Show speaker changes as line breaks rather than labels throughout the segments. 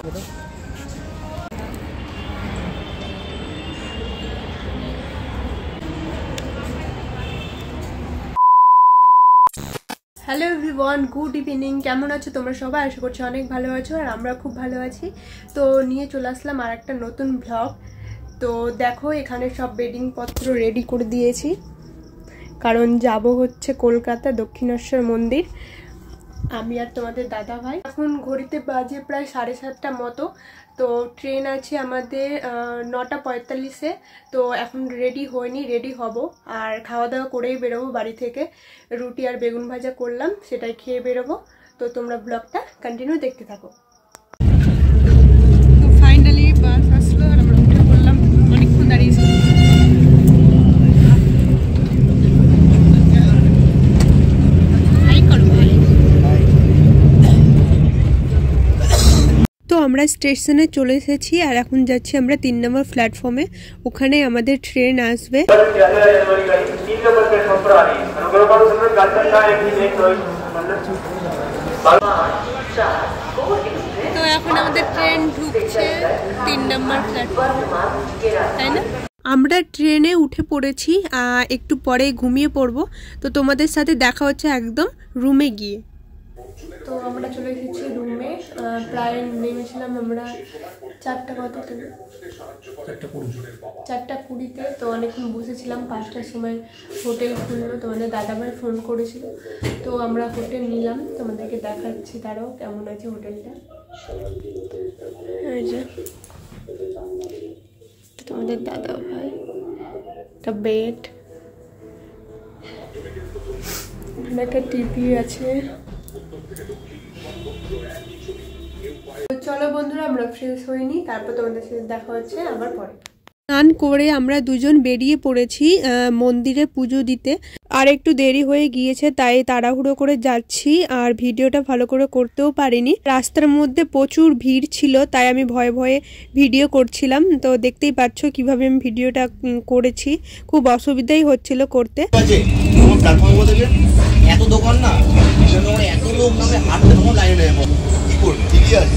Hello everyone, good evening. কেমন আছো তোমরা সবাই? আশা করছি অনেক ভালো আছো, আর আমরা খুব ভালো আছি। তো নিয়ে চলে আসলাম আর একটা নতুন ব্লগ। তো দেখো, এখানে সব বেডিং পত্র রেডি করে দিয়েছি, কারণ যাব হচ্ছে কলকাতা দক্ষিণেশ্বর মন্দির, আমি আর তোমাদের দাদা ভাই। এখন ঘড়িতে বাজে প্রায় 7:30 মতো। তো ট্রেন আছে আমাদের 9:45-এ। তো এখন রেডি হয়নি, রেডি হব, আর খাওয়া দাওয়া করেই বেরোবো বাড়ি থেকে। রুটি আর বেগুন ভাজা করলাম, সেটাই খেয়ে বেরোবো। তো তোমরা ব্লগটা কন্টিনিউ দেখতে থাকো। তো ফাইনালি বাস আসলো আর আমরা উঠে পড়লাম, অনেকক্ষণ দাঁড়িয়েছি। তো আমরা স্টেশনে চলে এসেছি, আর এখন যাচ্ছি আমরা 3 নম্বর প্ল্যাটফর্মে। ওখানে আমাদের ট্রেন আসবে। তো এখন আমাদের ট্রেন ঢুকছে 3 নম্বর প্ল্যাটফর্মে, তাই না? আমরা ট্রেনে উঠে পড়েছি, একটু পরে ঘুমিয়ে পড়বো। তো তোমাদের সাথে দেখা হচ্ছে একদম রুমে গিয়ে। তো আমরা চলে এসেছি রুমে, প্রায় নেমেছিলাম আমরা 4:20-তে। তো অনেকক্ষণ বসেছিলাম, 5টার সময় হোটেল খুললো, তোমাদের দাদাভাই ফোন করেছিল। তো আমরা হোটেল নিলাম, তোমাদেরকে দেখাচ্ছি, তারাও কেমন আছে হোটেলটা। এই যে তোমাদের দাদাভাই, একটা বেড, একটা টিভি আছে। চলো বন্ধুরা, আমরা ফ্রেশ হইনি, তারপর তোমাদের সাথে দেখা হচ্ছে আবার পরে। স্নান করে আমরা দুজন বেরিয়ে পড়েছি মন্দিরে পুজো দিতে, আর একটু দেরি হয়ে গিয়েছে, তাই তাড়াহুড়ো করে যাচ্ছি, আর ভিডিওটা ভালো করে করতেও পারিনি। রাস্তার মধ্যে প্রচুর ভিড় ছিল, তাই আমি ভয়ে ভয়ে ভিডিও করছিলাম। তো দেখতেই পাচ্ছ কিভাবে আমি ভিডিওটা করেছি, খুব অসুবিধাই হচ্ছিল করতে। এত দোকান না, এত লোক নামে হাঁটতে তখন লাইনে কি করবে, ঠিকই আছে।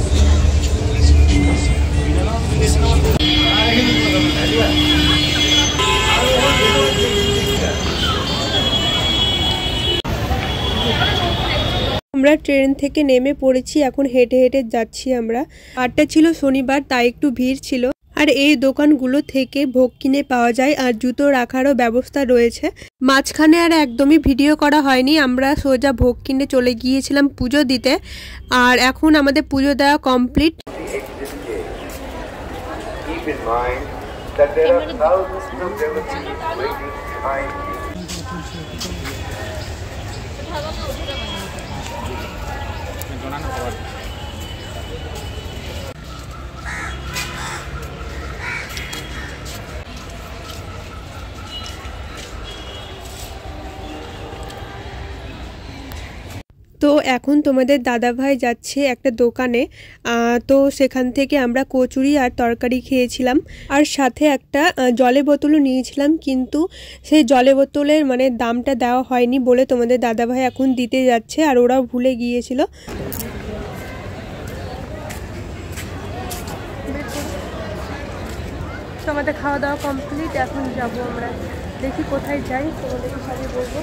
আমরা ট্রেন থেকে নেমে পড়েছি, এখন হেঁটে হেঁটে যাচ্ছি আমরা। হাটটা ছিল শনিবার, তাই একটু ভিড় ছিল। আর এই দোকানগুলো থেকে ভোগ কিনে পাওয়া যায়, আর জুতো রাখারও ব্যবস্থা রয়েছে। মাঝখানে আর একদমই ভিডিও করা হয়নি, আমরা সোজা ভোগ কিনে চলে গিয়েছিলাম পুজো দিতে। আর এখন আমাদের পুজো দেওয়া কমপ্লিট। তো এখন তোমাদের দাদাভাই যাচ্ছে একটা দোকানে, তো সেখান থেকে আমরা কচুরি আর তরকারি খেয়েছিলাম, আর সাথে একটা জলের বোতলও নিয়েছিলাম, কিন্তু সেই জলের বোতলের মানে দামটা দেওয়া হয়নি বলে তোমাদের দাদাভাই এখন দিতে যাচ্ছে, আর ওরাও ভুলে গিয়েছিল। তো আমাদের খাওয়া দাওয়া কমপ্লিট, এখন যাবো আমরা, দেখি কোথায় যাই, তোমাদেরকে সবই বলবো।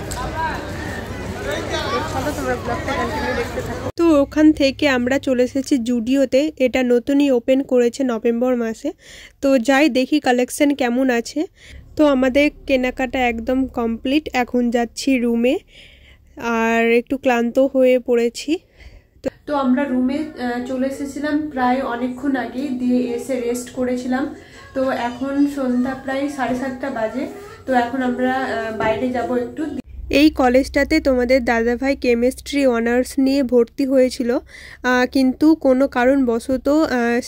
তো ওখান থেকে আমরা চলে এসেছি জুডিওতে, এটা নতুনই ওপেন করেছে নভেম্বর মাসে। তো যাই দেখি কালেকশন কেমন আছে। তো আমাদের কেনাকাটা একদম কমপ্লিট, এখন যাচ্ছি রুমে, আর একটু ক্লান্ত হয়ে পড়েছি। তো আমরা রুমে চলে এসেছিলাম প্রায় অনেকক্ষণ আগে, দিয়ে এসে রেস্ট করেছিলাম। তো এখন সন্ধ্যা প্রায় 7:30 বাজে। তো এখন আমরা বাইরে যাব একটু। এই কলেজটাতে তোমাদের দাদাভাই কেমিস্ট্রি অনার্স নিয়ে ভর্তি হয়েছিল, কিন্তু কোনো কারণবশত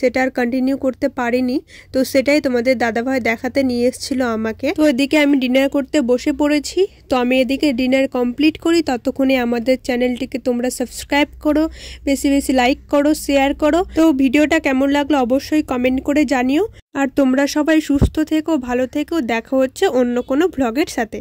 সেটা আর কন্টিনিউ করতে পারিনি। তো সেটাই তোমাদের দাদাভাই দেখাতে নিয়ে এসেছিলো আমাকে। তো এদিকে আমি ডিনার করতে বসে পড়েছি। তো আমি এদিকে ডিনার কমপ্লিট করি, ততক্ষণে আমাদের চ্যানেলটিকে তোমরা সাবস্ক্রাইব করো, বেশি বেশি লাইক করো, শেয়ার করো। তো ভিডিওটা কেমন লাগলো অবশ্যই কমেন্ট করে জানিও, আর তোমরা সবাই সুস্থ থেকো, ভালো থেকো। দেখা হচ্ছে অন্য কোনো ব্লগের সাথে।